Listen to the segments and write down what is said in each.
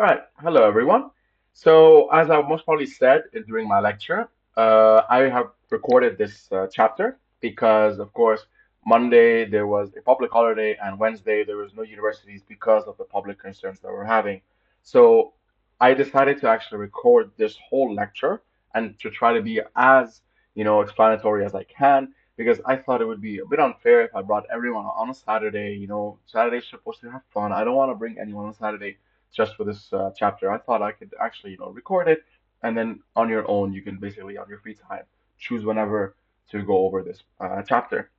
All right, hello everyone. So, as I most probably said during my lecture, I have recorded this chapter because, of course, Monday there was a public holiday and Wednesday there was no universities because of the public concerns that we're having. So, I decided to actually record this whole lecture and to try to be as, explanatory as I can because I thought it would be a bit unfair if I brought everyone on a Saturday. Saturday's supposed to have fun. I don't want to bring anyone on Saturday just for this chapter. I thought I could actually, record it, and then on your own, you can basically on your free time choose whenever to go over this chapter.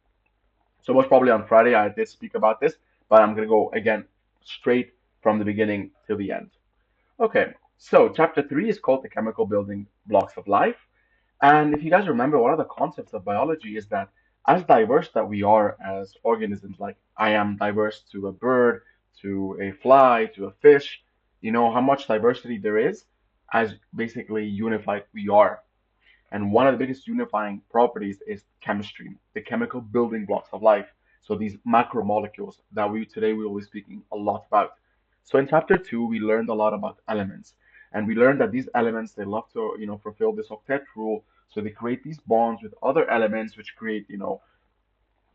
So most probably on Friday I did speak about this, but I'm gonna go again straight from the beginning to the end. Okay, so chapter three is called the chemical building blocks of life. And if you guys remember, one of the concepts of biology is that as diverse that we are as organisms, like I am diverse to a bird, to a fly, to a fish, how much diversity there is as basically unified we are. And one of the biggest unifying properties is chemistry, the chemical building blocks of life. So these macromolecules that we today we will be speaking a lot about. So in chapter two, we learned a lot about elements, and we learned that these elements they love to fulfill this octet rule. So they create these bonds with other elements, which create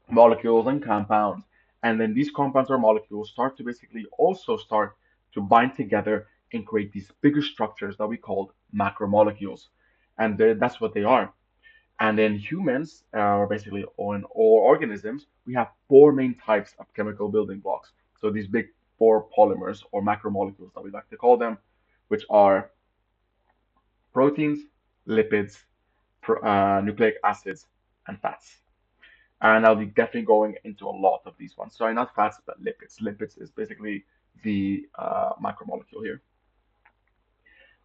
molecules and compounds. And then these compounds or molecules start to basically also start to bind together and create these bigger structures that we call macromolecules. And that's what they are. And in humans, or basically on all organisms, we have four main types of chemical building blocks. So these big four polymers or macromolecules that we like to call them, which are proteins, lipids, nucleic acids, and fats. And I'll be definitely going into a lot of these ones. Sorry, not fats, but lipids. Lipids is basically the macromolecule here.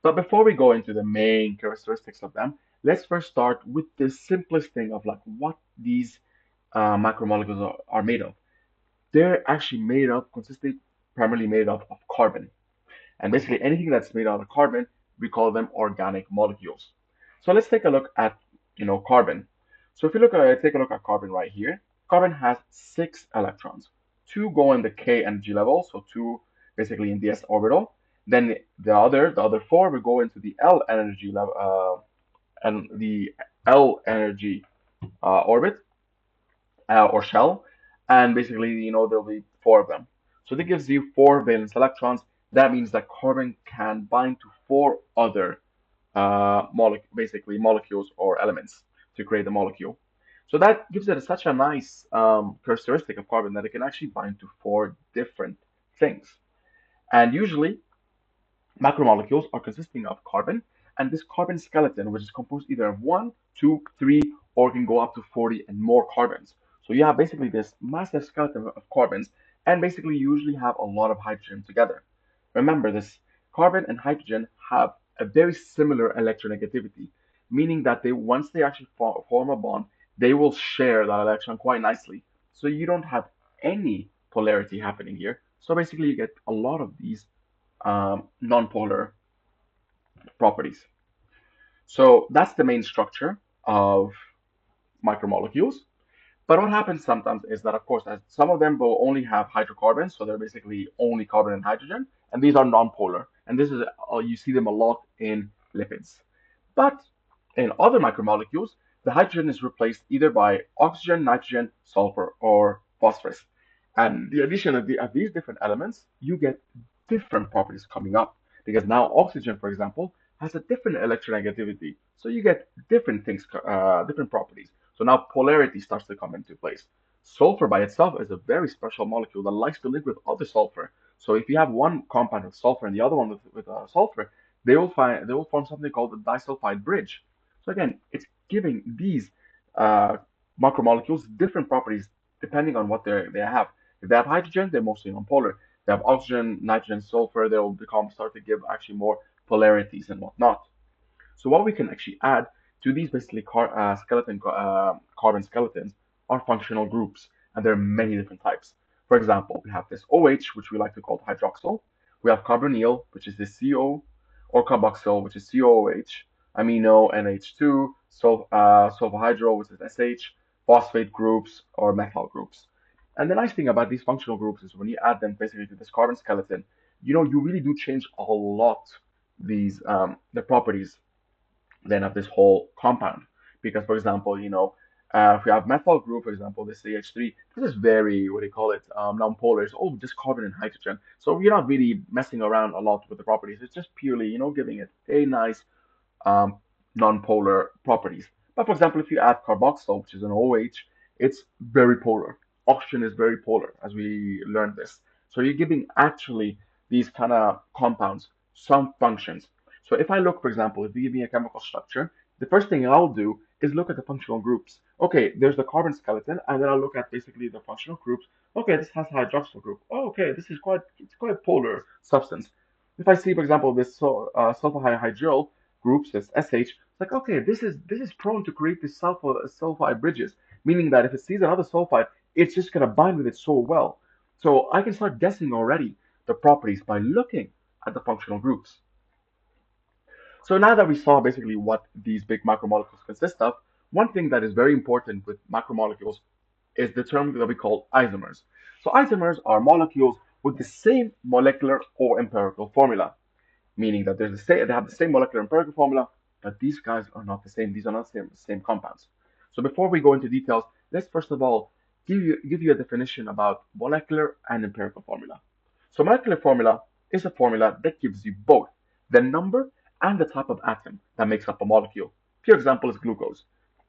But before we go into the main characteristics of them, let's first start with the simplest thing of like what these macromolecules are made of. They're actually made of, consistently primarily made of carbon. And basically anything that's made out of carbon, we call them organic molecules. So let's take a look at, carbon. So if you take a look at carbon right here, carbon has 6 electrons. Two go in the K energy level, so two basically in the s orbital. Then the other four will go into the L energy level, and the L energy orbit or shell, and basically, there'll be four of them. So that gives you four valence electrons. That means that carbon can bind to four other basically molecules or elements to create a molecule. So that gives it such a nice characteristic of carbon that it can actually bind to four different things. And usually, macromolecules are consisting of carbon and this carbon skeleton, which is composed either of one, two, three, or can go up to 40 and more carbons. So you have basically this massive skeleton of carbons, and basically you usually have a lot of hydrogen together. Remember, this carbon and hydrogen have a very similar electronegativity, meaning that they once they actually form a bond, they will share that electron quite nicely. So you don't have any polarity happening here. So basically, you get a lot of these nonpolar properties. So that's the main structure of micromolecules. But what happens sometimes is that, of course, as some of them will only have hydrocarbons, so they're basically only carbon and hydrogen, and these are nonpolar. And this is you see them a lot in lipids. But in other macromolecules, the hydrogen is replaced either by oxygen, nitrogen, sulfur, or phosphorus. And the addition of these different elements, you get different properties coming up. Because now oxygen, for example, has a different electronegativity. So you get different things, different properties. So now polarity starts to come into place. Sulfur by itself is a very special molecule that likes to live with other sulfur. So if you have one compound with sulfur and the other one with sulfur, they will form something called a disulfide bridge. So again, it's giving these uh, macromolecules different properties depending on what they have. If they have hydrogen, they're mostly nonpolar. If they have oxygen, nitrogen, sulfur, they'll become start to give actually more polarities and whatnot. So what we can actually add to these basically carbon skeletons are functional groups, and there are many different types. For example, we have this OH, which we like to call hydroxyl. We have carbonyl, which is the CO, or carboxyl, which is COOH, amino, NH2, sulfhydryl, which is SH, phosphate groups, or methyl groups. And the nice thing about these functional groups is when you add them basically to this carbon skeleton, you really do change a lot these the properties then of this whole compound. Because, for example, if you have methyl group, for example, this CH3, this is very, what do you call it, non-polar. It's all just carbon and hydrogen. So you're not really messing around a lot with the properties. It's just purely, giving it a nice um, non-polar properties. But for example, if you add carboxyl, which is an OH, it's very polar. Oxygen is very polar, as we learned this. So you're giving actually these kind of compounds some functions. So if I look, for example, if you give me a chemical structure, the first thing I'll do is look at the functional groups. Okay, there's the carbon skeleton, and then I'll look at basically the functional groups. Okay, this has a hydroxyl group. Oh, okay, it's quite polar substance. If I see, for example, this sulfur hydryl groups, this SH, it's like, okay, this is prone to create these sulfide bridges, meaning that if it sees another sulfide, it's just gonna bind with it so well. So I can start guessing already the properties by looking at the functional groups. So now that we saw basically what these big macromolecules consist of, one thing that is very important with macromolecules is the term that we call isomers. So isomers are molecules with the same molecular or empirical formula, meaning that they have the same molecular empirical formula, but these guys are not the same. These are not the same compounds. So before we go into details, let's first of all give you a definition about molecular and empirical formula. So molecular formula is a formula that gives you both the number and the type of atom that makes up a molecule. Pure example is glucose.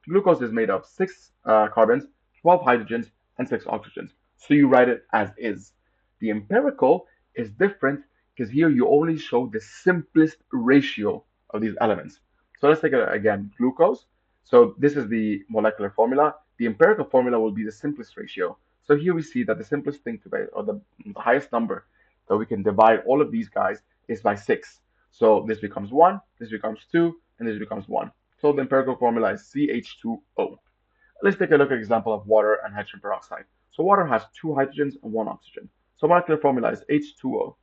Glucose is made of 6 carbons, 12 hydrogens, and 6 oxygens. So you write it as is. The empirical is different because here you only show the simplest ratio of these elements. So let's take it again, glucose. So this is the molecular formula. The empirical formula will be the simplest ratio. So here we see that the simplest thing to base, or the highest number that we can divide all of these guys is by 6. So this becomes 1, this becomes 2, and this becomes 1. So the empirical formula is CH2O. Let's take a look at an example of water and hydrogen peroxide. So water has 2 hydrogens and 1 oxygen. So molecular formula is H2O.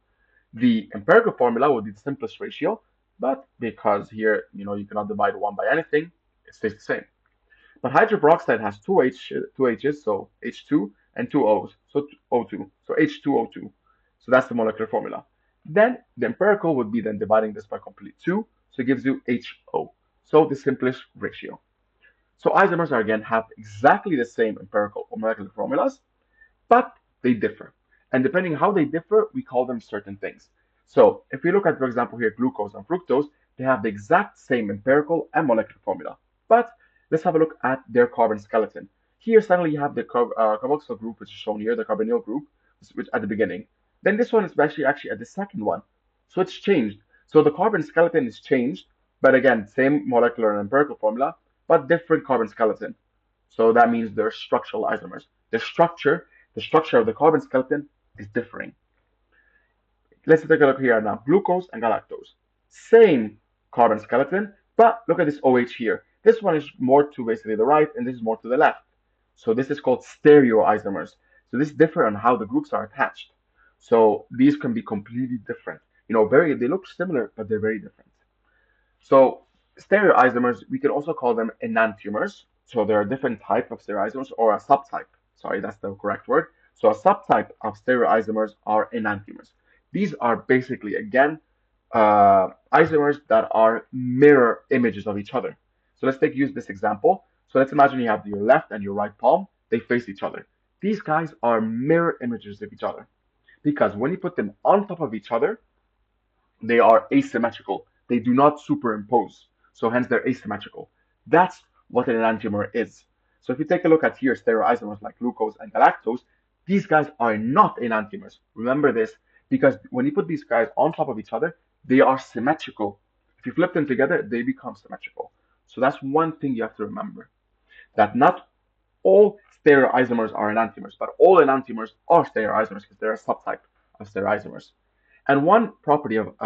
The empirical formula would be the simplest ratio, but because here, you cannot divide 1 by anything, it stays the same. But hydrogen peroxide has two H's, so H2, and two O's, so O2, so H2O2. So that's the molecular formula. Then the empirical would be then dividing this by complete 2, so it gives you HO. So the simplest ratio. So isomers are again have exactly the same empirical or molecular formulas, but they differ. And depending how they differ, we call them certain things. So if we look at, for example, here glucose and fructose, they have the exact same empirical and molecular formula. But let's have a look at their carbon skeleton. Here suddenly you have the carboxyl group, which is shown here, the carbonyl group, which at the beginning. Then this one is actually at the second one. So it's changed. So the carbon skeleton is changed, but again, same molecular and empirical formula, but different carbon skeleton. So that means they're structural isomers. The structure of the carbon skeleton is differing. Let's take a look here now. Glucose and galactose. Same carbon skeleton, but look at this OH here. This one is more to basically the right, and this is more to the left. So this is called stereoisomers. So this differ on how the groups are attached. So these can be completely different. They look similar, but they're very different. So stereoisomers, we can also call them enantiomers. So there are different types of stereoisomers, or a subtype. Sorry, that's the correct word. So a subtype of stereoisomers are enantiomers. These are basically, again, isomers that are mirror images of each other. So use this example. So let's imagine you have your left and your right palm. They face each other. These guys are mirror images of each other because when you put them on top of each other, they are asymmetrical. They do not superimpose. So hence they're asymmetrical. That's what an enantiomer is. So if you take a look at here, stereoisomers like glucose and galactose, these guys are not enantiomers. Remember this, because when you put these guys on top of each other, they are symmetrical. If you flip them together, they become symmetrical. So that's one thing you have to remember, that not all stereoisomers are enantiomers, but all enantiomers are stereoisomers because they're a subtype of stereoisomers. And one property of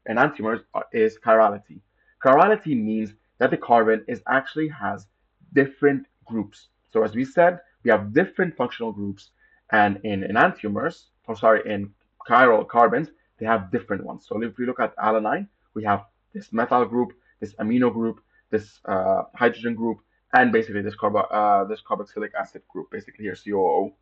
enantiomers is chirality. Chirality means that the carbon is actually has different groups. So as we said, we have different functional groups, and in enantiomers, in chiral carbons, they have different ones. So if we look at alanine, we have this methyl group, this amino group, this hydrogen group, and basically this carboxylic acid group, basically here COO.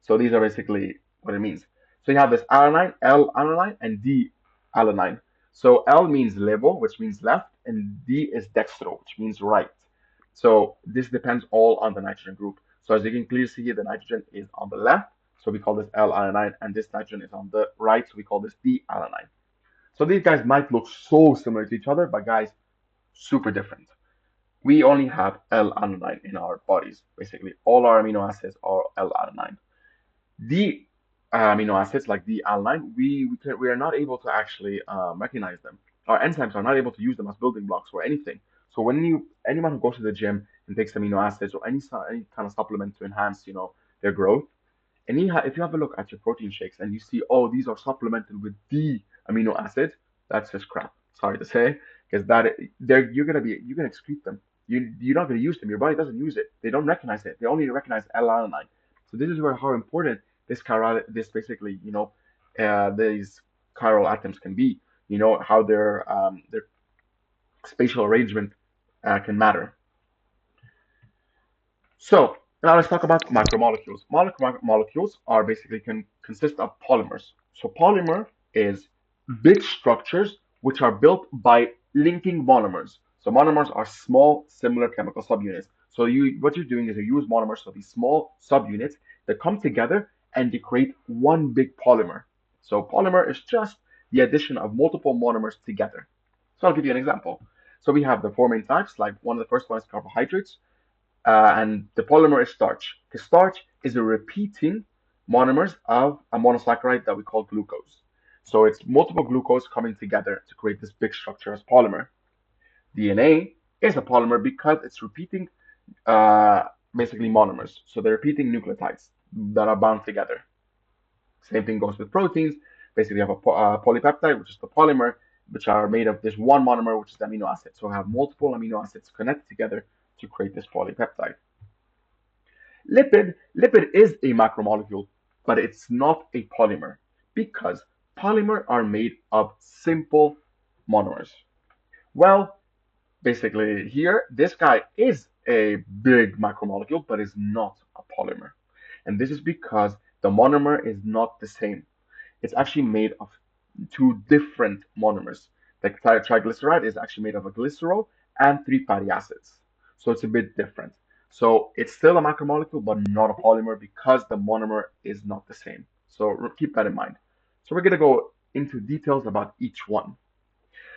So these are basically what it means. So you have this alanine, L-alanine, and D-alanine. So L means levo, which means left, and D is dextro, which means right. So this depends all on the nitrogen group. So as you can clearly see here, the nitrogen is on the left, so we call this L-alanine, and this nitrogen is on the right, so we call this D-alanine. So these guys might look so similar to each other, but guys, super different. We only have L-alanine in our bodies. Basically, all our amino acids are L-alanine. The amino acids like the alanine, we are not able to actually recognize them. Our enzymes are not able to use them as building blocks or anything. So when anyone who goes to the gym and takes amino acids or any kind of supplement to enhance, their growth, and if you have a look at your protein shakes and you see, oh, these are supplemented with D amino acids, that's just crap. Sorry to say, because you're gonna excrete them. You're not gonna use them. Your body doesn't use it. They don't recognize it. They only recognize L-alanine. So this is where how important this basically, these chiral atoms can be. How their spatial arrangement can matter. So now let's talk about macromolecules. Molecules are basically can consist of polymers. So polymer is big structures which are built by linking monomers. So monomers are small similar chemical subunits. So what you're doing is you use monomers, so these small subunits that come together and they create one big polymer. So polymer is just the addition of multiple monomers together. So I'll give you an example. So we have the four main types, like one of the first one is carbohydrates, and the polymer is starch. Because starch is a repeating monomers of a monosaccharide that we call glucose. So it's multiple glucose coming together to create this big structure as polymer. DNA is a polymer because it's repeating uh, basically monomers. So they're repeating nucleotides that are bound together. Same thing goes with proteins. Basically, you have a polypeptide, which is the polymer, which are made of this one monomer, which is the amino acid. So I have multiple amino acids connected together to create this polypeptide. Lipid is a macromolecule, but it's not a polymer because polymers are made of simple monomers. Well, basically here, this guy is a big macromolecule, but is not a polymer. And this is because the monomer is not the same. It's actually made of two different monomers. Like triglyceride is actually made of a glycerol and three fatty acids. So it's a bit different. So it's still a macromolecule, but not a polymer because the monomer is not the same. So keep that in mind. So we're going to go into details about each one.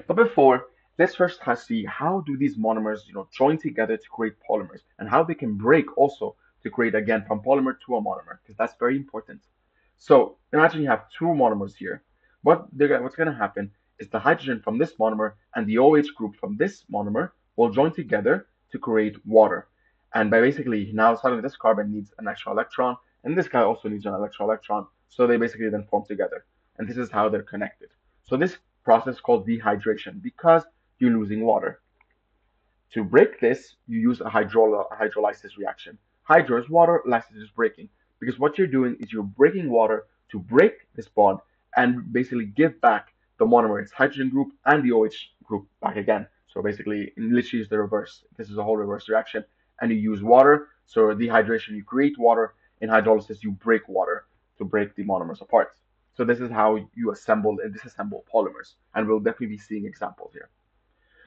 But before, let's first see how do these monomers, join together to create polymers and how they can break also to create again from polymer to a monomer, because that's very important. So imagine you have two monomers here. What's going to happen is the hydrogen from this monomer and the OH group from this monomer will join together to create water. And by basically now suddenly this carbon needs an extra electron, and this guy also needs an extra electron. So they basically then form together. And this is how they're connected. So this process called dehydration because you're losing water. To break this, you use a hydrolysis reaction. Hydro is water, lysis is breaking. Because what you're doing is you're breaking water to break this bond and basically give back the monomer, its hydrogen group, and the OH group back again. So basically, literally is the reverse. This is a whole reverse reaction. And you use water. So dehydration, you create water. In hydrolysis, you break water to break the monomers apart. So this is how you assemble and disassemble polymers. And we'll definitely be seeing examples here.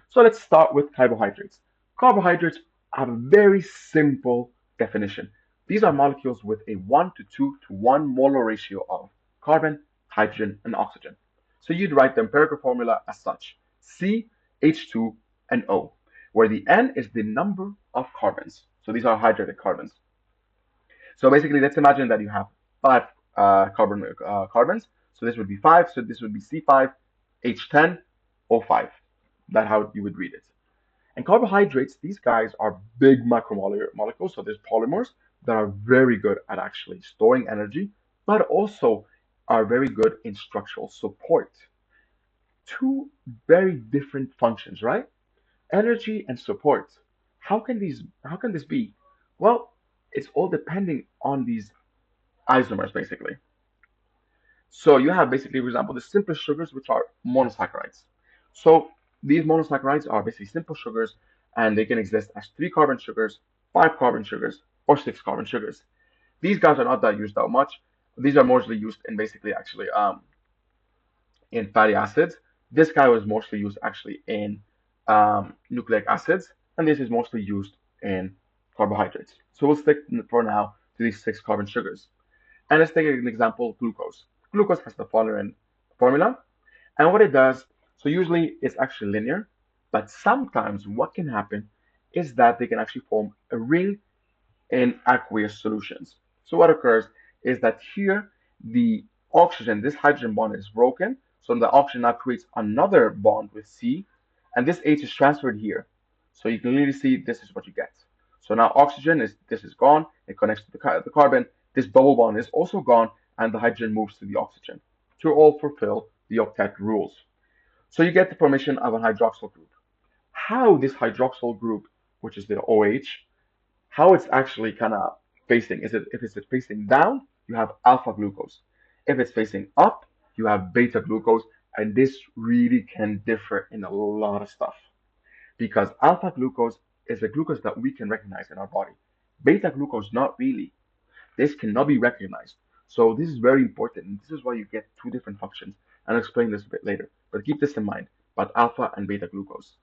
So let's start with carbohydrates. Carbohydrates have a very simple definition. These are molecules with a 1 to 2 to 1 molar ratio of carbon, hydrogen, and oxygen. So you'd write the empirical formula as such: C, H2, and O, where the N is the number of carbons. So these are hydrated carbons. So basically, let's imagine that you have five carbons. So this would be 5. So this would be C5, H10, O5. That's how you would read it. And carbohydrates, these guys are big macromolecules, so there's polymers that are very good at actually storing energy, but also are very good in structural support. Two very different functions, right? Energy and support. How can this be? Well, it's all depending on these isomers basically. So you have basically, for example, the simplest sugars, which are monosaccharides. So these monosaccharides are basically simple sugars, and they can exist as three carbon sugars, five carbon sugars, or six carbon sugars. These guys are not that used that much. These are mostly used in basically actually in fatty acids. This guy was mostly used actually in nucleic acids, and this is mostly used in carbohydrates. So we'll stick for now to these six carbon sugars. And let's take an example, glucose. Glucose has the following formula, and what it does, so usually it's actually linear, but sometimes what can happen is that they can actually form a ring in aqueous solutions. So what occurs is that here the oxygen, this hydrogen bond is broken, so the oxygen now creates another bond with C, and this H is transferred here. So you can really see this is what you get. So now oxygen is this is gone, it connects to the carbon, this double bond is also gone, and the hydrogen moves to the oxygen to all fulfill the octet rules. So you get the formation of a hydroxyl group. How this hydroxyl group, which is the OH, how it's actually kind of facing. Is it if it's facing down, you have alpha glucose. If it's facing up, you have beta glucose, and this really can differ in a lot of stuff because alpha glucose is a glucose that we can recognize in our body. Beta glucose, not really. This cannot be recognized. So this is very important, and this is why you get two different functions. And I'll explain this a bit later. But keep this in mind about alpha and beta glucose.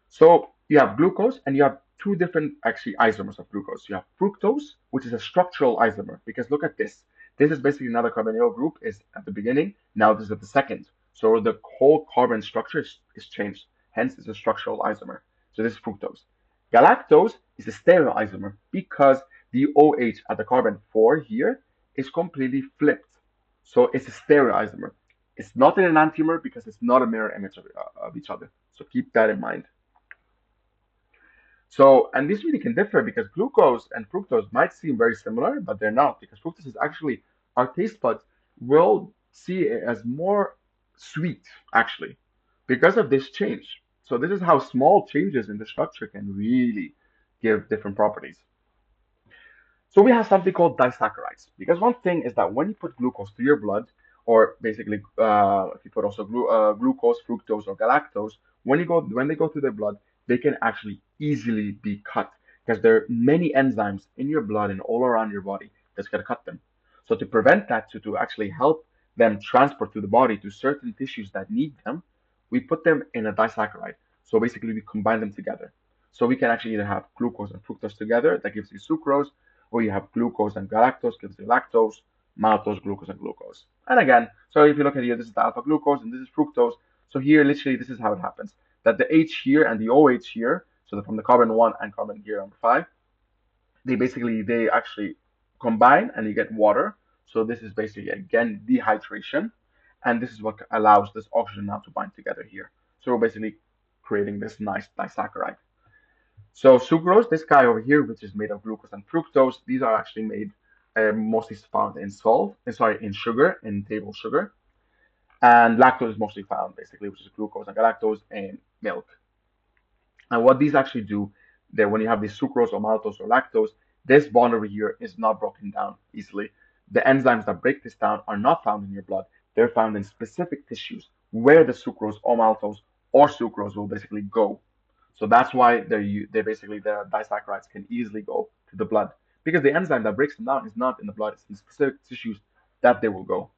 So you have glucose and you have two different actually isomers of glucose. You have fructose, which is a structural isomer, because look at this. This is basically another carbonyl group is at the beginning. Now this is at the second. So the whole carbon structure is changed. Hence it's a structural isomer. So this is fructose. Galactose is a stereoisomer because the OH at the carbon 4 here is completely flipped. So it's a stereoisomer. It's not an enantiomer because it's not a mirror image of each other. So keep that in mind. So, and this really can differ because glucose and fructose might seem very similar, but they're not because fructose is actually our taste buds will see it as more sweet, actually, because of this change. So, this is how small changes in the structure can really give different properties. So we have something called disaccharides because one thing is that when you put glucose to your blood, or basically if you put also glucose, fructose, or galactose, when they go through their blood, they can actually easily be cut because there are many enzymes in your blood and all around your body that's gonna cut them. So to prevent that, to actually help them transport to the body to certain tissues that need them, we put them in a disaccharide. So basically we combine them together. So we can actually either have glucose and fructose together, that gives you sucrose, or you have glucose and galactose, gives you lactose, maltose, glucose, and glucose. And again, so if you look at here, this is the alpha glucose and this is fructose. So here, literally, this is how it happens. That the H here and the OH here, so from the carbon 1 and carbon here number 5, they actually combine and you get water. So this is basically, again, dehydration. And this is what allows this oxygen now to bind together here. So we're basically creating this nice disaccharide. So sucrose, this guy over here, which is made of glucose and fructose, these are actually made mostly found in in sugar, in table sugar. And lactose is mostly found basically, which is glucose and galactose in milk. And what these actually do, that when you have this sucrose or maltose or lactose, this bond over here is not broken down easily. The enzymes that break this down are not found in your blood. They're found in specific tissues where the sucrose or maltose or sucrose will basically go. So that's why they basically the disaccharides can easily go to the blood because the enzyme that breaks them down is not in the blood; it's in specific tissues that they will go.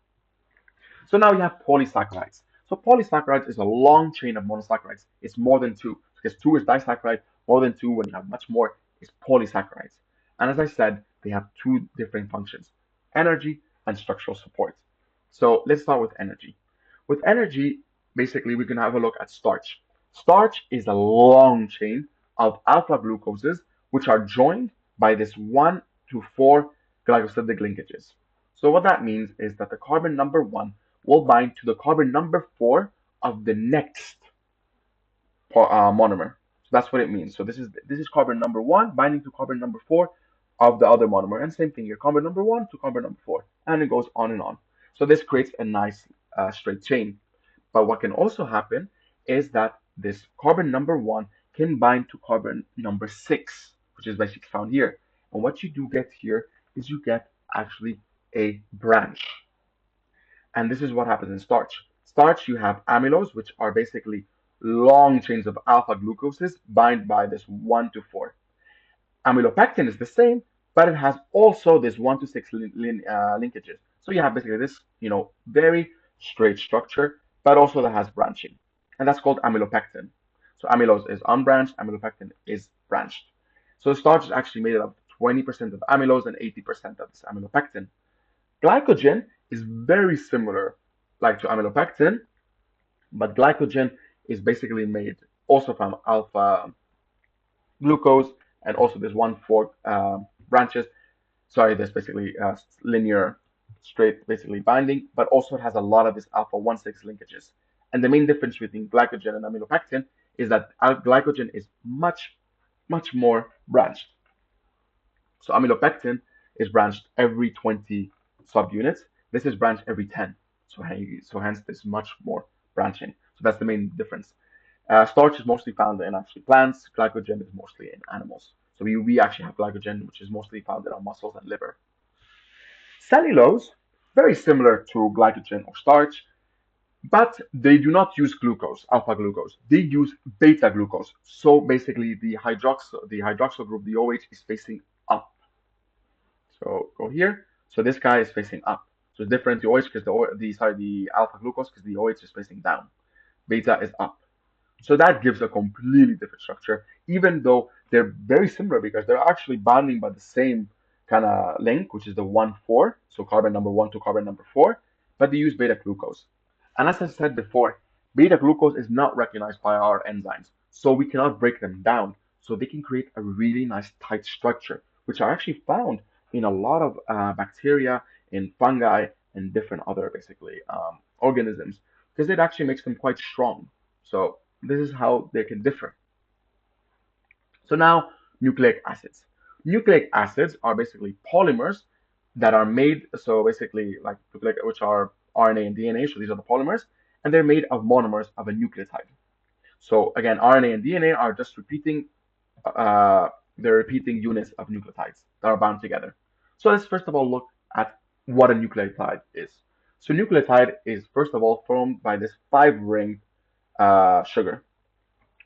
So now you have polysaccharides. So polysaccharides is a long chain of monosaccharides. It's more than two because two is disaccharide. More than two, when you have much more, is polysaccharides. And as I said, they have two different functions: energy and structural support. So let's start with energy. With energy, basically, we can have a look at starch. Starch is a long chain of alpha glucoses, which are joined by this 1 to 4 glycosidic linkages. So what that means is that the carbon number 1 will bind to the carbon number 4 of the next monomer. So that's what it means. So this is carbon number 1 binding to carbon number 4 of the other monomer. And same thing here, carbon number 1 to carbon number 4. And it goes on and on. So this creates a nice straight chain. But what can also happen is that this carbon number 1 can bind to carbon number 6, which is basically found here. And what you do get here is you get actually a branch. And this is what happens in starch. Starch, you have amylose, which are basically long chains of alpha glucoses bind by this 1 to 4. Amylopectin is the same, but it has also this 1 to 6 linkages. So you have basically this, very straight structure, but also that has branching, and that's called amylopectin. So amylose is unbranched, amylopectin is branched. So starch is actually made up of 20% of amylose and 80% of this amylopectin. Glycogen is very similar, like to amylopectin, but glycogen is basically made also from alpha glucose, and also there's one fork branches. Sorry, there's basically linear, straight, basically binding, but also it has a lot of this alpha 1,6 linkages. And the main difference between glycogen and amylopectin is that glycogen is much more branched. So amylopectin is branched every 20 subunits. This is branched every 10. So hence there's much more branching. So that's the main difference. Starch is mostly found in actually plants. Glycogen is mostly in animals. So we actually have glycogen, which is mostly found in our muscles and liver. Cellulose, very similar to glycogen or starch, but they do not use glucose, alpha glucose. They use beta glucose. So basically, the hydroxyl group, the OH, is facing up. So go here. So this guy is facing up. So it's different to OH because the alpha glucose because the OH is facing down. Beta is up. So that gives a completely different structure, even though they're very similar because they're actually bonding by the same kind of link, which is the 1,4, so carbon number 1 to carbon number 4, but they use beta glucose. And as I said before, beta glucose is not recognized by our enzymes, so we cannot break them down. So they can create a really nice tight structure, which are actually found in a lot of bacteria, in fungi, and different other basically organisms, because it actually makes them quite strong. So this is how they can differ. So now, nucleic acids. Nucleic acids are basically polymers that are made, so basically like which are RNA and DNA, so these are the polymers, and they're made of monomers of a nucleotide. So again, RNA and DNA are just uh, they're repeating units of nucleotides that are bound together. So let's first of all look at what a nucleotide is. So nucleotide is first of all formed by this 5-ring sugar,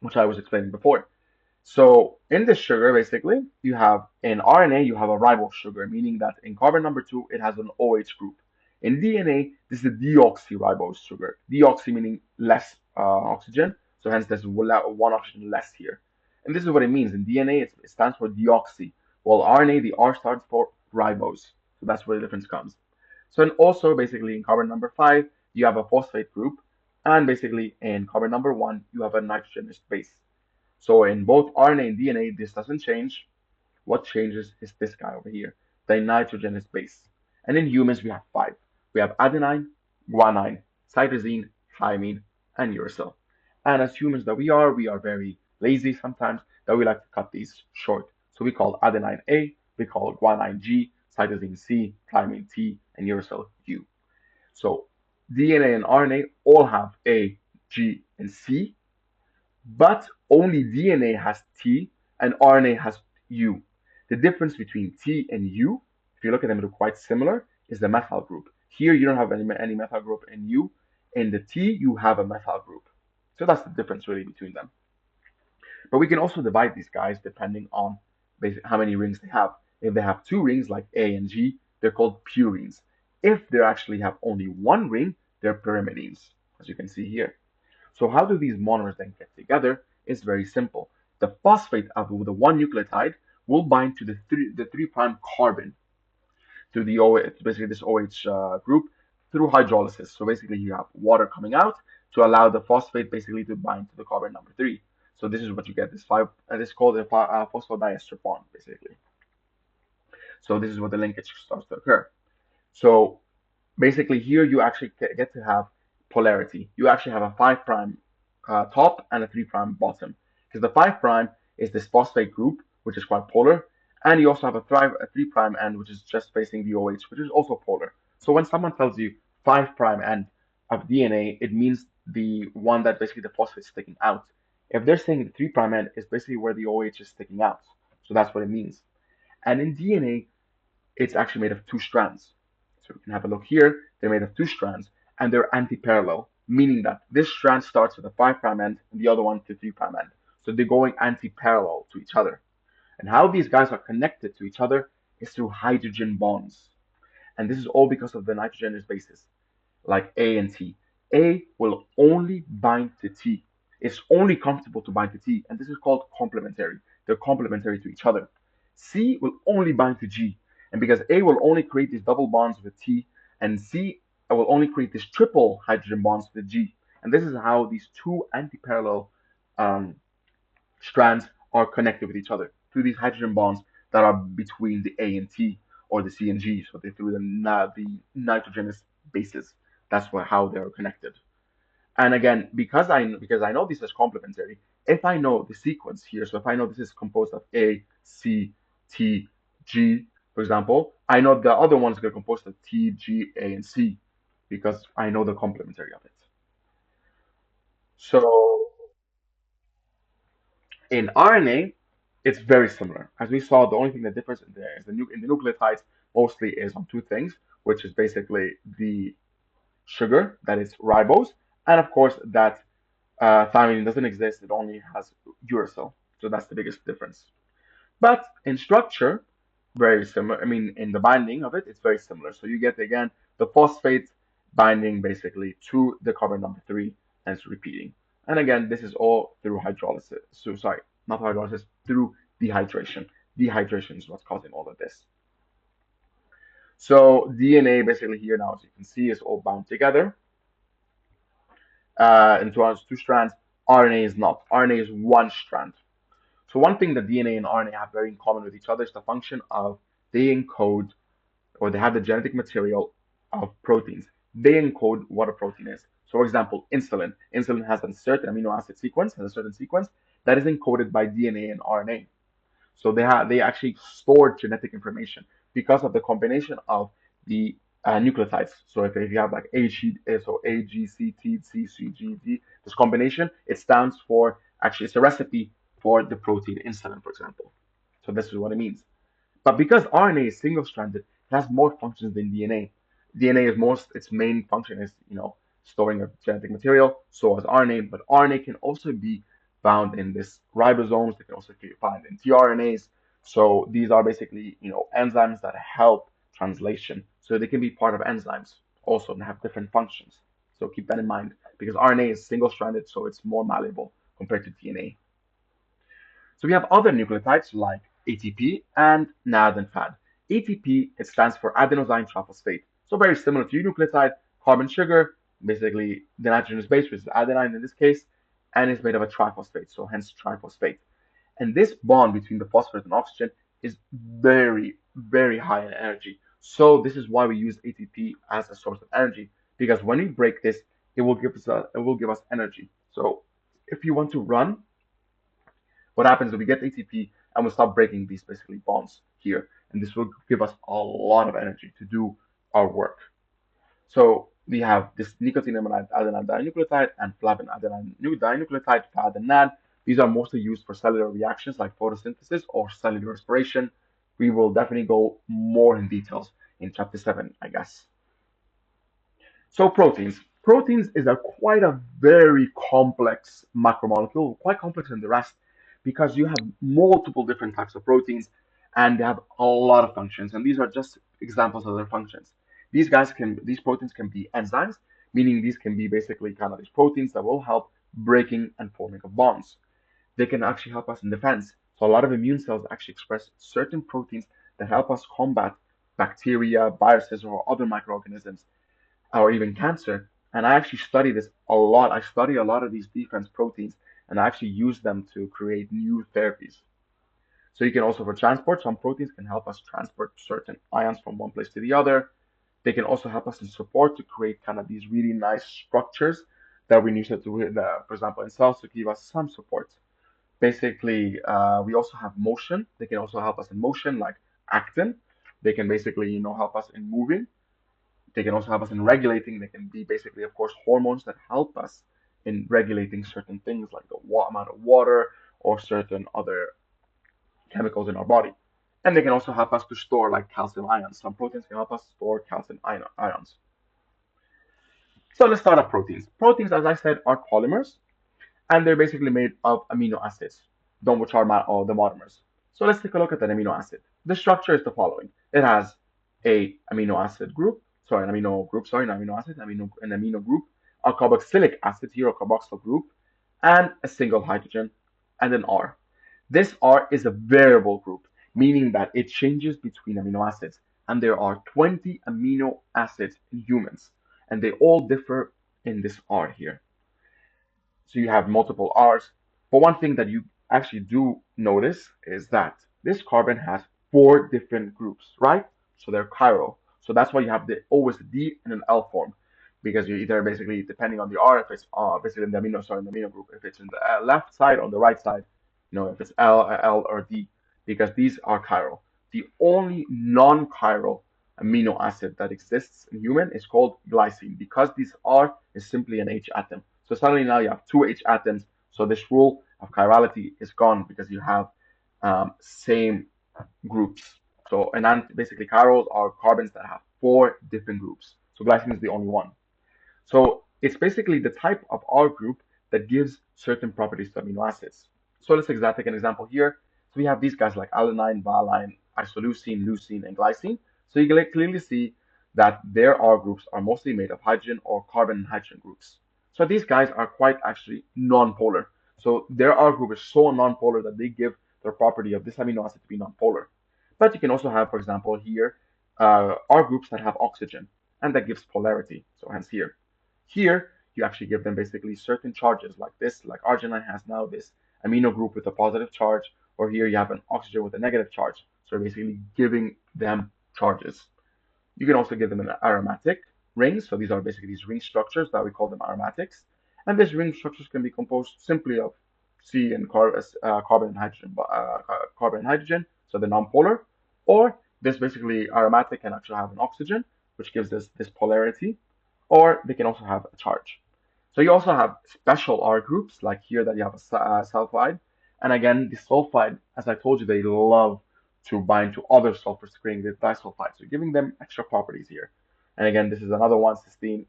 which I was explaining before. So in this sugar, basically, you have in RNA, you have a ribose sugar, meaning that in carbon number 2, it has an OH group. In DNA, this is a deoxyribose sugar. Deoxy meaning less oxygen, so hence there's one oxygen less here. And this is what it means. In DNA, it stands for deoxy, while RNA, the R stands for ribose. So that's where the difference comes. So and also, basically, in carbon number 5, you have a phosphate group, and basically in carbon number 1, you have a nitrogenous base. So in both RNA and DNA, this doesn't change. What changes is this guy over here, the nitrogenous base. And in humans, we have 5. We have adenine, guanine, cytosine, thymine, and uracil. And as humans that we are very lazy sometimes, that we like to cut these short. So we call adenine A, we call guanine G, cytosine C, thymine T, and uracil U. So DNA and RNA all have A, G, and C, but only DNA has T and RNA has U. The difference between T and U, if you look at them, they're quite similar, is the methyl group. Here, you don't have any methyl group in U. In the T, you have a methyl group. So that's the difference really between them. But we can also divide these guys depending on how many rings they have. If they have 2 rings, like A and G, they're called purines. If they actually have only 1 ring, they're pyrimidines, as you can see here. So how do these monomers then get together? It's very simple. The phosphate of the one nucleotide will bind to the 3' carbon to the OH, basically this OH group through hydrolysis. So basically you have water coming out to allow the phosphate basically to bind to the carbon number 3. So this is what you get. This is called a phosphodiester bond basically. So this is what the linkage starts to occur. So basically here you actually get to have polarity. You actually have a 5' top and a 3' bottom, because the 5' is this phosphate group, which is quite polar, and you also have a 3' end, which is just facing the OH, which is also polar. So when someone tells you 5' end of DNA, it means the one that basically the phosphate is sticking out. If they're saying the 3' end is basically where the OH is sticking out, so that's what it means. And in DNA, it's actually made of 2 strands. So we can have a look here. They're made of 2 strands, and they're anti-parallel, meaning that this strand starts with a 5' end and the other one to 3' end. So they're going anti-parallel to each other. And how these guys are connected to each other is through hydrogen bonds. And this is all because of the nitrogenous bases like A and T. A will only bind to T. It's only comfortable to bind to T, and this is called complementary. They're complementary to each other. C will only bind to G, and because A will only create these double bonds with T, and C will only create these triple hydrogen bonds with G. And this is how these two anti-parallel um, strands are connected with each other through these hydrogen bonds that are between the A and T or the C and G. So they're through the nitrogenous bases. That's how they're connected. And again, because I know this is complementary, if I know the sequence here, so if I know this is composed of A, C, T, G, for example, I know the other ones are composed of T, G, A, and C because I know the complementary of it. So in RNA, it's very similar. As we saw, the only thing that differs in there is in the nucleotides mostly is on two things, which is basically the sugar that is ribose, and of course that thymine doesn't exist; it only has uracil. So that's the biggest difference. But in structure, very similar. I mean, in the binding of it, it's very similar. So you get again the phosphate binding basically to the carbon number three, and it's repeating. And again, this is all through hydrolysis. So sorry, not hydrolysis, through dehydration. Dehydration is what's causing all of this. So DNA basically here now, as you can see, is all bound together into two strands. RNA is not. RNA is one strand. So one thing that DNA and RNA have very in common with each other is the function of they encode or they have the genetic material of proteins. They encode what a protein is. So for example, insulin. Insulin has a certain amino acid sequence, has a certain sequence that is encoded by DNA and RNA. So they actually store genetic information because of the combination of the nucleotides. So if you have like A, G, C, T, C, C, G, D, this combination, it stands for actually it's a recipe for the protein insulin, for example. So this is what it means. But because RNA is single-stranded, it has more functions than DNA. DNA is most its main function is storing of genetic material. So as RNA, but RNA can also be found in this ribosomes. They can also be found in tRNAs. So these are basically enzymes that help translation. So they can be part of enzymes also and have different functions. So keep that in mind because RNA is single-stranded, so it's more malleable compared to DNA. So we have other nucleotides like ATP and NAD and FAD. ATP, it stands for adenosine triphosphate. So very similar to your nucleotide, carbon sugar, basically the nitrogenous base, which is adenine in this case, and it's made of a triphosphate, so hence triphosphate. And this bond between the phosphorus and oxygen is very, very high in energy. So this is why we use ATP as a source of energy, because when we break this, it will give us energy. So if you want to run, what happens is we get ATP and we start breaking these basically bonds here. And this will give us a lot of energy to do our work. So we have this nicotinamide adenine dinucleotide and flavin adenine dinucleotide, FAD and NAD. These are mostly used for cellular reactions like photosynthesis or cellular respiration. We will definitely go more in details in chapter 7, I guess. So proteins. Proteins is a quite a very complex macromolecule, quite complex than the rest, because you have multiple different types of proteins and they have a lot of functions. And these are just examples of their functions. These proteins can be enzymes, meaning these can be basically kind of these proteins that will help breaking and forming of bonds. They can actually help us in defense. So a lot of immune cells actually express certain proteins that help us combat bacteria, viruses, or other microorganisms or even cancer. And I actually study this a lot. I study a lot of these defense proteins and I actually use them to create new therapies. So you can also for transport, some proteins can help us transport certain ions from one place to the other. They can also help us in support to create kind of these really nice structures that we need to do, for example, in cells to give us some support. Basically, we also have motion. They can also help us in motion, like actin. They can basically, help us in moving. They can also help us in regulating. They can be basically, of course, hormones that help us in regulating certain things like the amount of water or certain other chemicals in our body. And they can also help us to store like calcium ions. Some proteins can help us store calcium ions. So let's start up proteins. Proteins, as I said, are polymers, and they're basically made of amino acids, which are the monomers. So let's take a look at an amino acid. The structure is the following. It has a amino acid group, sorry, an amino group, sorry, an amino acid, an amino group, a carboxylic acid here, a carboxyl group, and a single hydrogen, and an R. This R is a variable group, meaning that it changes between amino acids, and there are 20 amino acids in humans, and they all differ in this R here. So you have multiple R's. But one thing that you actually do notice is that this carbon has four different groups, right? So they're chiral. So that's why you have the always a D and an L form, because you either basically depending on the R, if it's basically in the amino, sorry, in the amino group, if it's in the left side or the right side, if it's L or D, because these are chiral. The only non-chiral amino acid that exists in human is called glycine, because this R is simply an H atom. So suddenly now you have two H atoms. So this rule of chirality is gone because you have same groups. So and basically chirals are carbons that have four different groups. So glycine is the only one. So it's basically the type of R group that gives certain properties to amino acids. So let's take an example here. So we have these guys like alanine, valine, isoleucine, leucine, and glycine. So you can clearly see that their R groups are mostly made of hydrogen or carbon and hydrogen groups. So these guys are quite actually non-polar. So their R group is so non-polar that they give the property of this amino acid to be non-polar. But you can also have, for example, here R groups that have oxygen, and that gives polarity. So hence here. Here, you actually give them basically certain charges like this, like arginine has now this amino group with a positive charge, or here you have an oxygen with a negative charge. So you're basically giving them charges. You can also give them an aromatic rings. So these are basically these ring structures that we call them aromatics. And these ring structures can be composed simply of C and carbon and hydrogen, carbon and hydrogen, so they're nonpolar. Or this basically aromatic can actually have an oxygen, which gives this polarity, or they can also have a charge. So you also have special R groups, like here that you have a sulfide. And again, the sulfide, as I told you, they love to bind to other sulfurs, creating the disulfide. So giving them extra properties here. And again, this is another one, cysteine.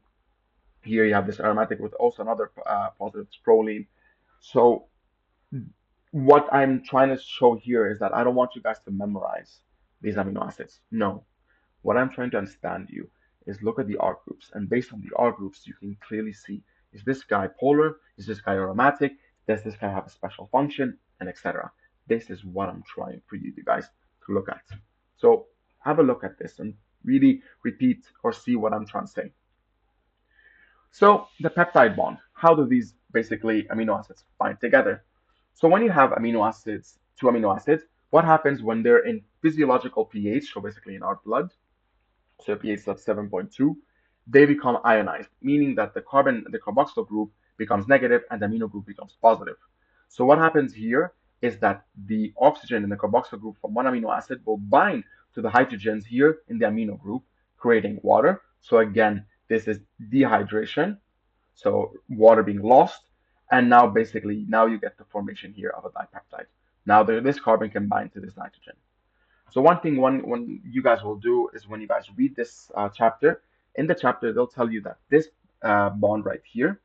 Here you have this aromatic with also another positive, proline. So what I'm trying to show here is that I don't want you guys to memorize these amino acids. No, what I'm trying to understand you is look at the R groups, and based on the R groups, you can clearly see, is this guy polar? Is this guy aromatic? Does this guy have a special function? And etc. This is what I'm trying for you guys to look at. So have a look at this and really repeat or see what I'm trying to say. So the peptide bond, how do these basically amino acids bind together? So when you have amino acids, two amino acids, what happens when they're in physiological pH, so basically in our blood, so pH of 7.2, they become ionized, meaning that the carboxyl group becomes negative and the amino group becomes positive. So what happens here is that the oxygen in the carboxyl group from one amino acid will bind to the hydrogens here in the amino group, creating water. So again, this is dehydration, so water being lost, and now basically now you get the formation here of a dipeptide. Now this carbon can bind to this nitrogen. So one thing one you guys will do is when you guys read this chapter, in the chapter they'll tell you that this bond right here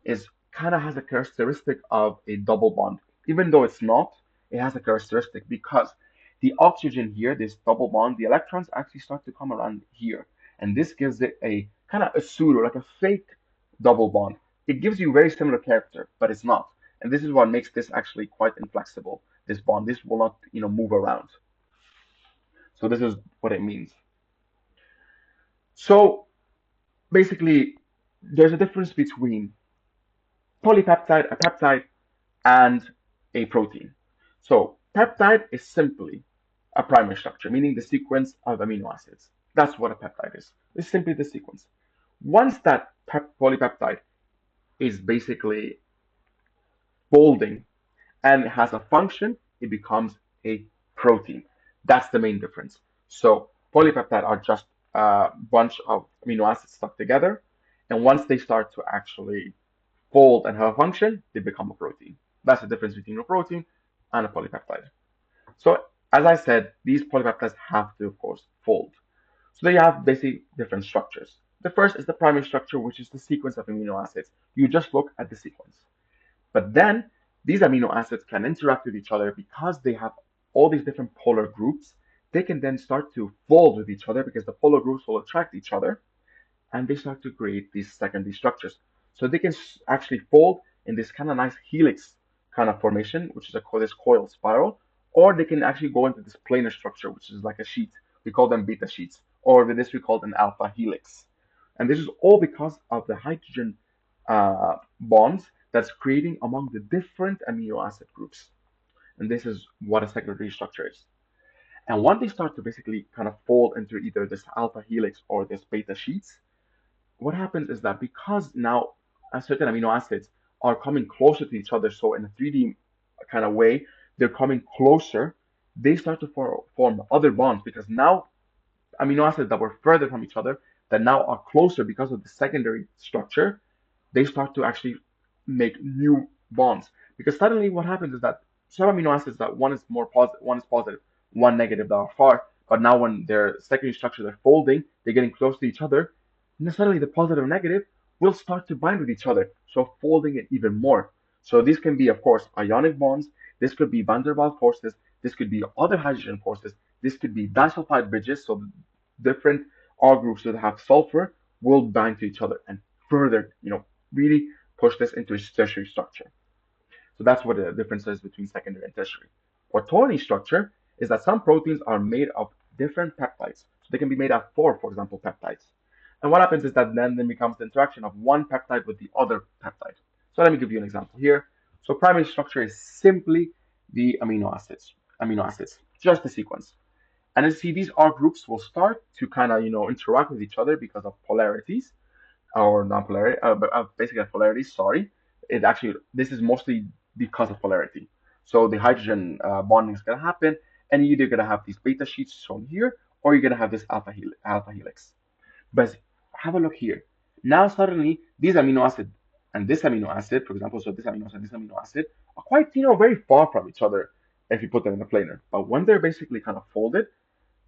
is kind of has a characteristic of a double bond. Even though it's not, it has a characteristic because the oxygen here, this double bond, the electrons actually start to come around here. And this gives it a kind of a pseudo, like a fake double bond. It gives you very similar character, but it's not. And this is what makes this actually quite inflexible. This bond, this will not, move around. So this is what it means. So basically, there's a difference between polypeptide, a peptide, and a protein. So peptide is simply a primary structure, meaning the sequence of amino acids. That's what a peptide is. It's simply the sequence. Once that polypeptide is basically folding and has a function, it becomes a protein. That's the main difference. So polypeptide are just a bunch of amino acids stuck together, and once they start to actually fold and have a function, they become a protein. That's the difference between a protein and a polypeptide. So as I said, these polypeptides have to, of course, fold. So they have basically different structures. The first is the primary structure, which is the sequence of amino acids. You just look at the sequence. But then these amino acids can interact with each other because they have all these different polar groups. they can then start to fold with each other because the polar groups will attract each other, and they start to create these secondary structures. So they can actually fold in this kind of nice helix kind of formation, which is this coil spiral, or they can actually go into this planar structure, which is like a sheet. We call them beta sheets, or with this we call them alpha helix. And this is all because of the hydrogen bonds that's creating among the different amino acid groups. And this is what a secondary structure is. And when they start to basically kind of fold into either this alpha helix or this beta sheets, what happens is that because now certain amino acids are coming closer to each other, so in a 3D kind of way, they're coming closer, they start to form other bonds because now amino acids that were further from each other that now are closer because of the secondary structure, they start to actually make new bonds. Because suddenly what happens is that some amino acids that one is positive, one negative that are far, but now when their secondary structures are folding, they're getting close to each other, and then suddenly the positive and negative will start to bind with each other, so folding it even more. So these can be, of course, ionic bonds, this could be van der Waals forces, this could be other hydrogen forces, this could be disulfide bridges, so different R groups that have sulfur will bind to each other and further, really push this into a tertiary structure. So that's what the difference is between secondary and tertiary. Quaternary structure is that some proteins are made of different peptides. So they can be made of four, for example, peptides. And what happens is that then becomes the interaction of one peptide with the other peptide. So let me give you an example here. So primary structure is simply the amino acids, just the sequence. And as you see, these R groups will start to kind of, interact with each other because of polarities or non-polarity, but basically polarities, sorry. It actually, this is mostly because of polarity. So the hydrogen bonding is going to happen, and you're either going to have these beta sheets shown here, or you're going to have this alpha helix. But have a look here. Now suddenly, these amino acid and this amino acid, for example, so this amino acid, are quite, very far from each other if you put them in a planar. But when they're basically kind of folded,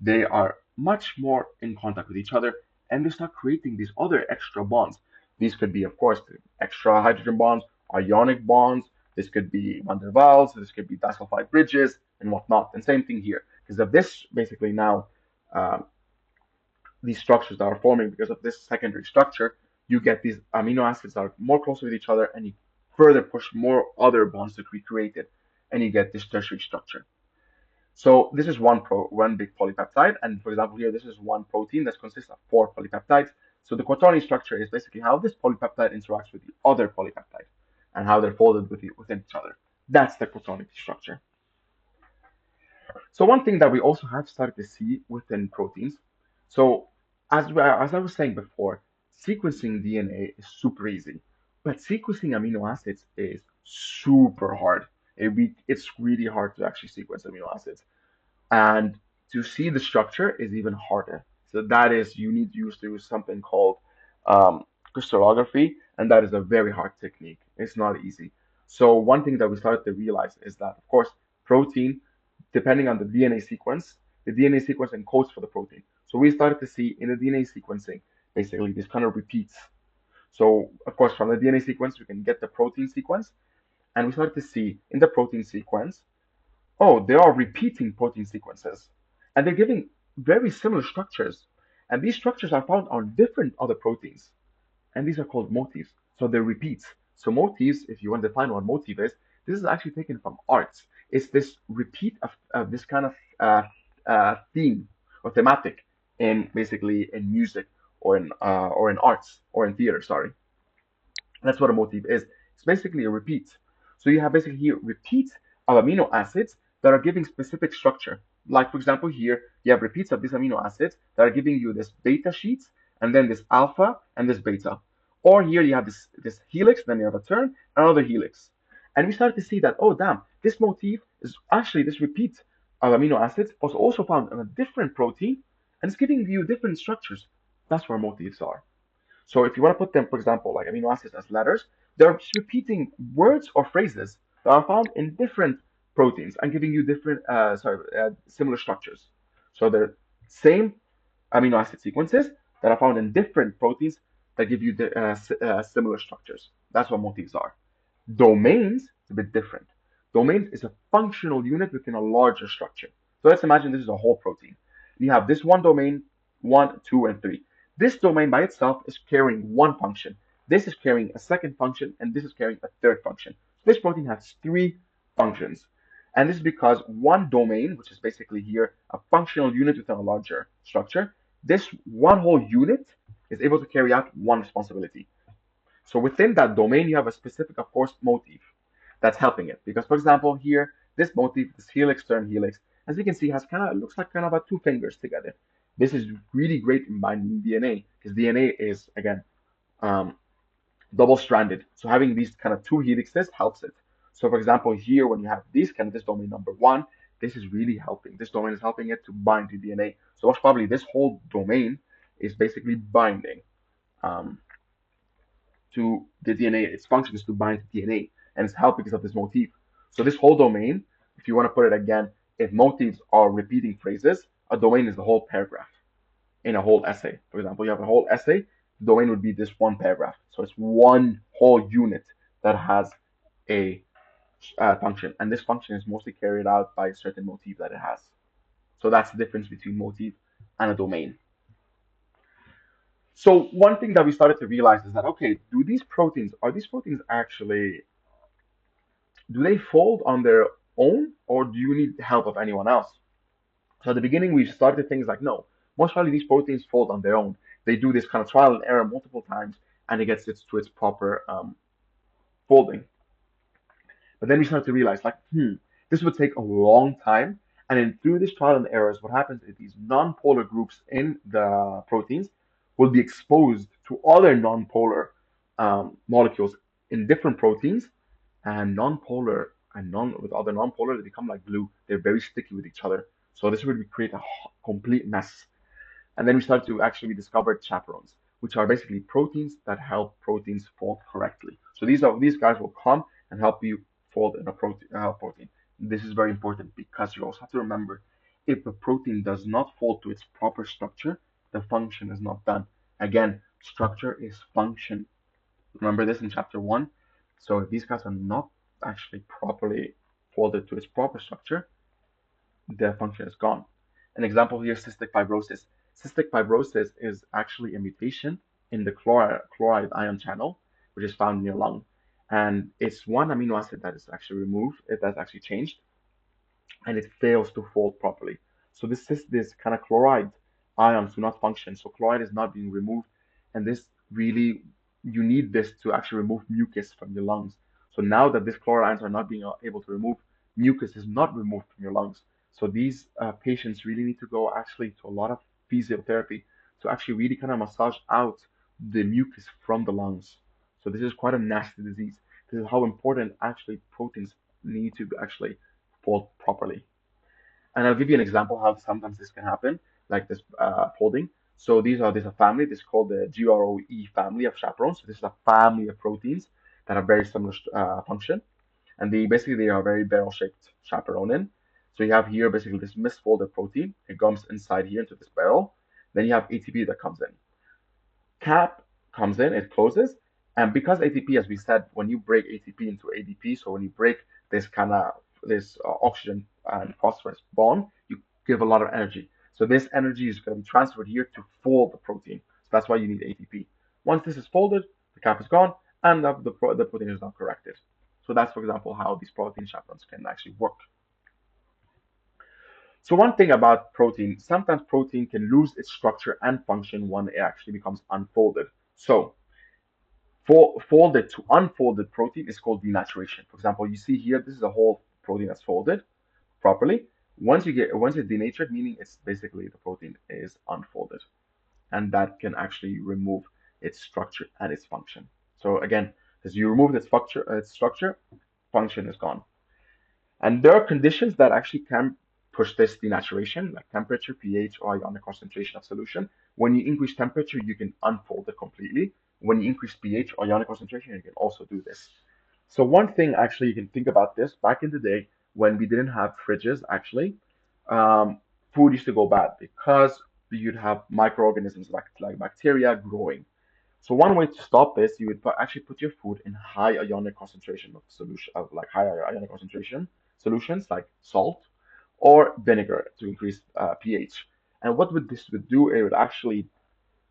they are much more in contact with each other and they start creating these other extra bonds. These could be, of course, extra hydrogen bonds, ionic bonds. This could be van der Waals. This could be disulfide bridges and whatnot. And same thing here, because of this, basically now, um, these structures that are forming because of this secondary structure, you get these amino acids that are more closer with each other, and you further push more other bonds to be created, and you get this tertiary structure. So this is one big polypeptide, and for example here, this is one protein that consists of four polypeptides. So the quaternary structure is basically how this polypeptide interacts with the other polypeptide, and how they're folded within each other. That's the quaternary structure. So one thing that we also have started to see within proteins. So as I was saying before, sequencing DNA is super easy, but sequencing amino acids is super hard. It's really hard to actually sequence amino acids. And to see the structure is even harder. So that is, you need to use something called crystallography, and that is a very hard technique. It's not easy. So one thing that we started to realize is that, of course, protein, depending on the DNA sequence, the DNA sequence encodes for the protein. So we started to see in the DNA sequencing, basically this kind of repeats. So of course, from the DNA sequence, we can get the protein sequence, and we started to see in the protein sequence, oh, they are repeating protein sequences, and they're giving very similar structures. And these structures are found on different other proteins, and these are called motifs. So they're repeats. So motifs, if you want to define what motif is, this is actually taken from arts. It's this repeat of this kind of theme or thematic in basically in music or in arts or in theater. Sorry. That's what a motif is. It's basically a repeat. So you have basically here repeats of amino acids that are giving specific structure. Like for example, here you have repeats of these amino acids that are giving you this beta sheets and then this alpha and this beta. Or here you have this helix, then you have a turn, another helix. And we started to see that, oh damn, this motif is actually this repeat of amino acids was also found on a different protein and it's giving you different structures. That's where motifs are. So if you want to put them, for example, like amino acids as letters, they're just repeating words or phrases that are found in different proteins and giving you different, similar structures. So they're same amino acid sequences that are found in different proteins that give you similar structures. That's what motifs are. Domains is a bit different. Domains is a functional unit within a larger structure. So let's imagine this is a whole protein. You have this one domain, one, two, and three. This domain by itself is carrying one function. This is carrying a second function, and this is carrying a third function. This protein has three functions. And this is because one domain, which is basically here a functional unit within a larger structure, this one whole unit is able to carry out one responsibility. So within that domain, you have a specific, of course, motif that's helping it. Because, for example, here, this motif, this helix term helix, as you can see, has kind of looks like kind of about two fingers together. This is really great in binding DNA because DNA is again um, double-stranded. So having these kind of two helixes helps it. So, for example, here when you have these kind of this domain number one, this is really helping. This domain is helping it to bind to DNA. So most probably this whole domain is basically binding. Um, to the DNA. Its function is to bind to DNA, and it's helped because of this motif. So this whole domain, if you want to put it again, if motifs are repeating phrases, a domain is the whole paragraph in a whole essay. For example, you have a whole essay, the domain would be this one paragraph. So it's one whole unit that has a function, and this function is mostly carried out by a certain motif that it has. So that's the difference between motif and a domain. So one thing that we started to realize is that okay, are these proteins actually do they fold on their own or do you need the help of anyone else? So at the beginning we started things like no, most likely these proteins fold on their own. They do this kind of trial and error multiple times and it gets it to its proper folding. But then we started to realize, like, this would take a long time. And then through this trial and errors, what happens is these non-polar groups in the proteins will be exposed to other non-polar molecules in different proteins, and non-polar and non with other non-polar, they become like glue. They're very sticky with each other. So this would create a complete mess. And then we started to actually discover chaperones, which are basically proteins that help proteins fold correctly. So these guys will come and help you fold in a protein. This is very important because you also have to remember if a protein does not fold to its proper structure, the function is not done. Again, structure is function. Remember this in chapter one. So if these guys are not actually properly folded to its proper structure, the function is gone. An example here is cystic fibrosis. Cystic fibrosis is actually a mutation in the chloride ion channel, which is found in your lung. And it's one amino acid that is actually removed, that's actually changed, and it fails to fold properly. So this kind of chloride ions do not function. So chloride is not being removed, and this really you need this to actually remove mucus from your lungs. So now that these chloride ions are not being able to remove, mucus is not removed from your lungs. So these patients really need to go actually to a lot of physiotherapy to actually really kind of massage out the mucus from the lungs. So this is quite a nasty disease. This is how important actually proteins need to actually fold properly. And I'll give you an example how sometimes this can happen, like this folding. So this is a family. This is called the GROE family of chaperones. So this is a family of proteins that have very similar function, and they are very barrel-shaped chaperonin. So you have here basically this misfolded protein. It comes inside here into this barrel. Then you have ATP that comes in. Cap comes in, it closes, and because ATP, as we said, when you break ATP into ADP, so when you break this kind of this oxygen and phosphorus bond, you give a lot of energy. So this energy is going to be transferred here to fold the protein. So that's why you need ATP. Once this is folded, the cap is gone, and the protein is not corrected. So that's, for example, how these protein chaperones can actually work. So one thing about protein, sometimes protein can lose its structure and function when it actually becomes unfolded. So folded to unfolded protein is called denaturation. For example, you see here, this is a whole protein that's folded properly. Once it's denatured, meaning it's basically the protein is unfolded, and that can actually remove its structure and its function. So again, as you remove its structure, function is gone. And there are conditions that actually can push this denaturation, like temperature, pH, or ionic concentration of solution. When you increase temperature, you can unfold it completely. When you increase pH or ionic concentration, you can also do this. So one thing actually you can think about this, back in the day when we didn't have fridges, actually, food used to go bad because you'd have microorganisms like bacteria growing. So one way to stop this, you would actually put your food in high ionic concentration of solution of like higher ionic concentration solutions like salt or vinegar to increase pH. And what would this would do? It would actually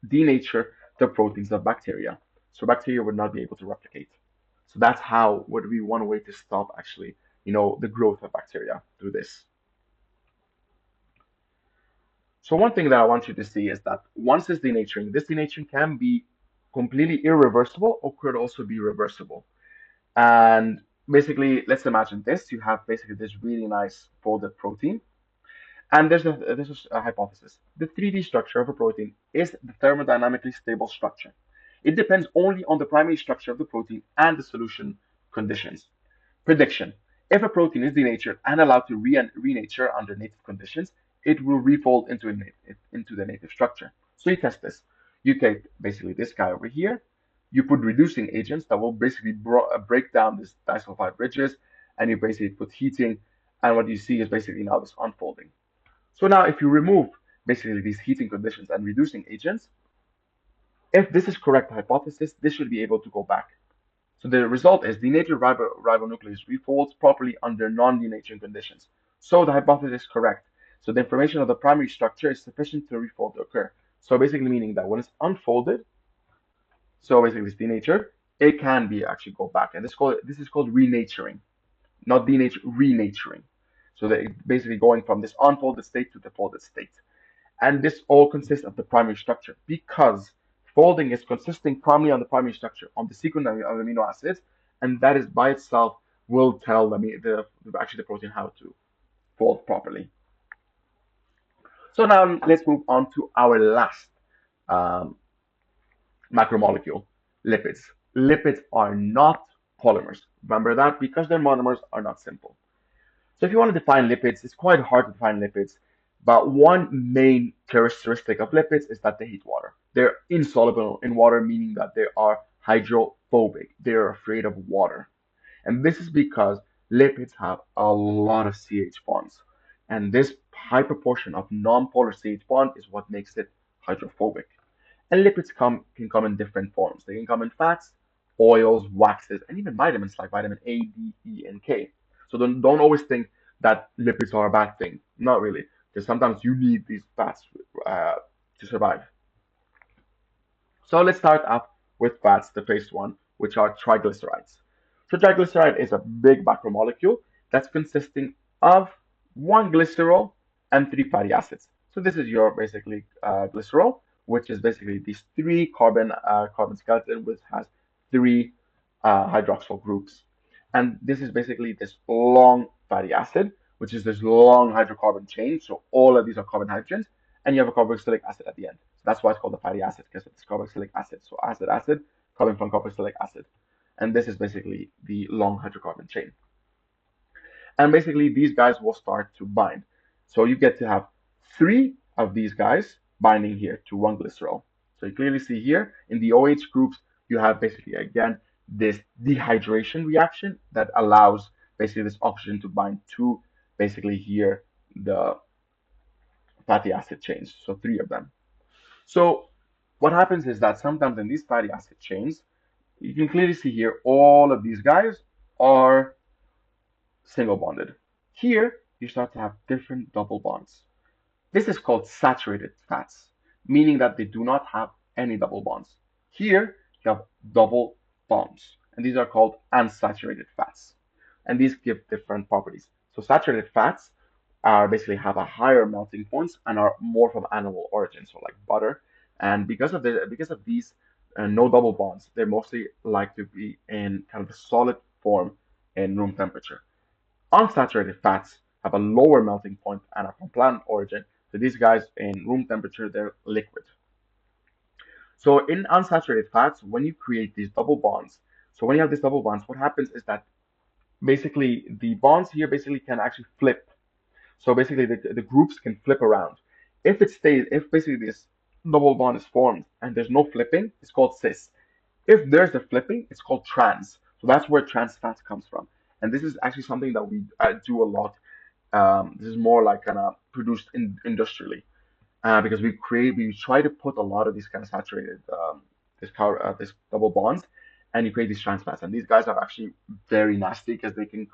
denature the proteins of bacteria. So bacteria would not be able to replicate. So that's how would be one way to stop actually, the growth of bacteria through this. So one thing that I want you to see is that once it's denaturing, this denaturing can be completely irreversible or could also be reversible. And basically, let's imagine this. You have basically this really nice folded protein. And this is a hypothesis. The 3D structure of a protein is the thermodynamically stable structure. It depends only on the primary structure of the protein and the solution conditions. Prediction. If a protein is denatured and allowed to renature under native conditions, it will refold into the native structure. So you test this. You take basically this guy over here. You put reducing agents that will basically break down these disulfide bridges, and you basically put heating, and what you see is basically now this unfolding. So now if you remove basically these heating conditions and reducing agents, if this is correct hypothesis, this should be able to go back. So the result is denatured ribonuclease refolds properly under non-denaturing conditions. So the hypothesis is correct. So the information of the primary structure is sufficient to refold to occur. So basically meaning that when it's unfolded, so basically it's denatured, it can be actually go back. And this is called renaturing, not denature, renaturing. So that basically going from this unfolded state to the folded state. And this all consists of the primary structure because folding is consisting primarily on the primary structure, on the sequence of amino acids, and that is by itself will tell actually the protein how to fold properly. So now let's move on to our last um, macromolecule, lipids. Lipids are not polymers. Remember that because their monomers are not simple. So if you want to define lipids, it's quite hard to define lipids, but one main characteristic of lipids is that they hate water. They're insoluble in water, meaning that they are hydrophobic. They're afraid of water. And this is because lipids have a lot of CH bonds. And this high proportion of non-polar CH bond is what makes it hydrophobic. And lipids can come in different forms. They can come in fats, oils, waxes, and even vitamins like vitamin A, D, E, and K. So don't always think that lipids are a bad thing. Not really, because sometimes you need these fats uh, to survive. So let's start off with fats, the first one, which are triglycerides. So triglyceride is a big macromolecule that's consisting of one glycerol and three fatty acids. So this is your basically glycerol, which is basically these three carbon skeleton, which has three hydroxyl groups. And this is basically this long fatty acid, which is this long hydrocarbon chain. So all of these are carbon hydrogens, and you have a carboxylic acid at the end. So that's why it's called a fatty acid because it's carboxylic acid. So acid coming from carboxylic acid. And this is basically the long hydrocarbon chain. And basically these guys will start to bind. So you get to have three of these guys binding here to one glycerol. So you clearly see here in the OH groups, you have basically again this dehydration reaction that allows basically this oxygen to bind to basically here the fatty acid chains. So three of them. So what happens is that sometimes in these fatty acid chains, you can clearly see here all of these guys are single bonded. Here, you start to have different double bonds. This is called saturated fats, meaning that they do not have any double bonds. Here, you have double bonds, and these are called unsaturated fats. And these give different properties. So saturated fats are basically have a higher melting points and are more from animal origin, so like butter. And because of these no double bonds, they mostly like to be in kind of a solid form in room temperature. Unsaturated fats have a lower melting point and are from plant origin. So these guys in room temperature, they're liquid. So in unsaturated fats, when you create these double bonds, so when you have these double bonds, what happens is that basically the bonds here basically can actually flip. So basically the groups can flip around. If basically this double bond is formed and there's no flipping, it's called cis. If there's a flipping, it's called trans. So that's where trans fat comes from. And this is actually something that we do a lot. This is more like kind of produced industrially because we try to put a lot of these kind of saturated this double bonds, and you create these trans fats. And these guys are actually very nasty because they can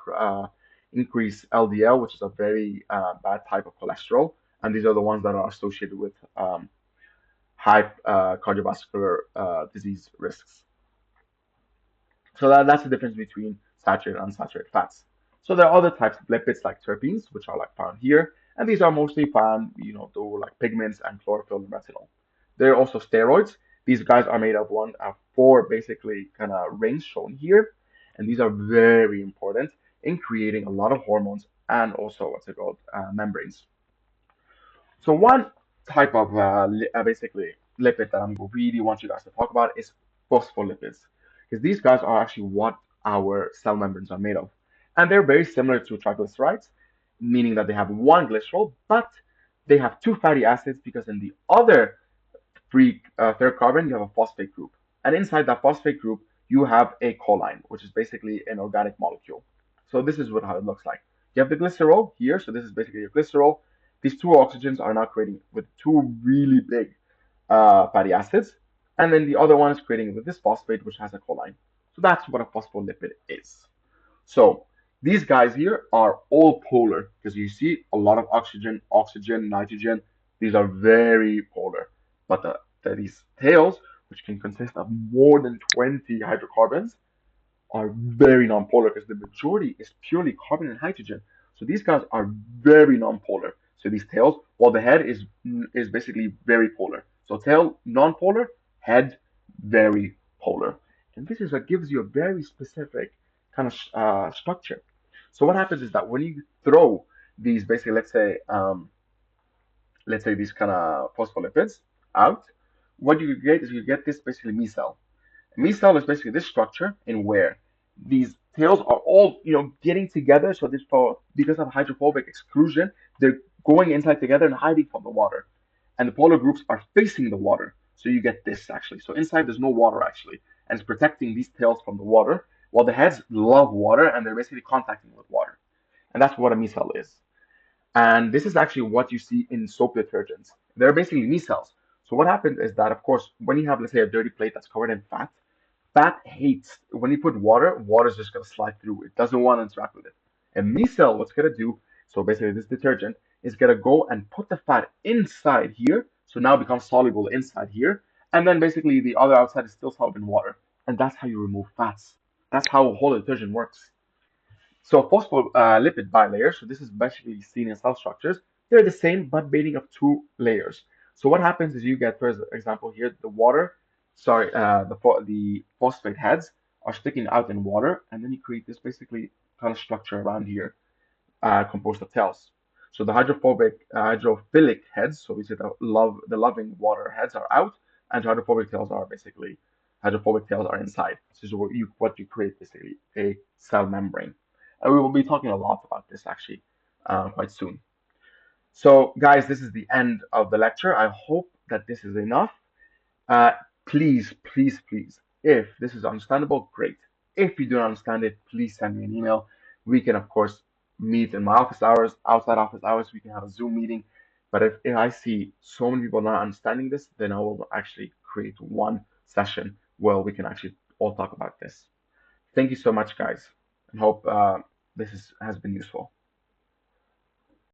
increase LDL, which is a very bad type of cholesterol, and these are the ones that are associated with high cardiovascular disease risks. So that's the difference between saturated and unsaturated fats. So there are other types of lipids like terpenes, which are like found here, and these are mostly found, through like pigments and chlorophyll and retinol. There are also steroids. These guys are made of four basically kind of rings shown here, and these are very important in creating a lot of hormones and also what's it called membranes. So one type of basically lipid that I'm really want you guys to talk about is phospholipids, because these guys are actually what our cell membranes are made of, and they're very similar to triglycerides, meaning that they have one glycerol, but they have two fatty acids because in the other third carbon you have a phosphate group, and inside that phosphate group you have a choline, which is basically an organic molecule. So this is how it looks like. You have the glycerol here, so this is basically your glycerol. These two oxygens are now creating with two really big fatty acids, and then the other one is creating with this phosphate, which has a choline. So that's what a phospholipid is. So these guys here are all polar because you see a lot of oxygen, oxygen, nitrogen. These are very polar. But these tails, which can consist of more than 20 hydrocarbons, are very nonpolar because the majority is purely carbon and hydrogen. So these guys are very nonpolar. So these tails, while the head is basically very polar. So tail nonpolar, head very polar. And this is what gives you a very specific kind of structure. So what happens is that when you throw these basically, let's say these kind of phospholipids out, what you get is you get this basically micelle. Micelle is basically this structure in where these tails are all, getting together. So this for because of hydrophobic exclusion, they're going inside together and hiding from the water. And the polar groups are facing the water. So you get this actually. So inside there's no water actually, and it's protecting these tails from the water, while the heads love water and they're basically contacting with water. And that's what a micelle is. And this is actually what you see in soap detergents. They're basically micelles. So what happens is that, of course, when you have, let's say, a dirty plate that's covered in fat, fat hates when you put water, water's just gonna slide through. It doesn't want to interact with it. And micelle, what's gonna do, so basically this detergent is gonna go and put the fat inside here, so now it becomes soluble inside here, and then basically the other outside is still soluble in water. And that's how you remove fats. That's how whole detergent works. So phospholipid bilayers, so this is basically seen in cell structures. They're the same but made of two layers. So what happens is you get, for example, here the water, sorry, the phosphate heads are sticking out in water, and then you create this basically kind of structure around here, composed of tails. So the hydrophilic heads, so we say the loving water heads are out, and hydrophobic tails are basically hydrophobic tails are inside. This is what you create basically a cell membrane, and we will be talking a lot about this actually quite soon. So guys, this is the end of the lecture. I hope that this is enough. Uh, please, please, please, if this is understandable, great. If you don't understand it, please send me an email. We can, of course, meet in my office hours, outside office hours. We can have a Zoom meeting. But if I see so many people not understanding this, then I will actually create one session where we can actually all talk about this. Thank you so much, guys, and hope has been useful.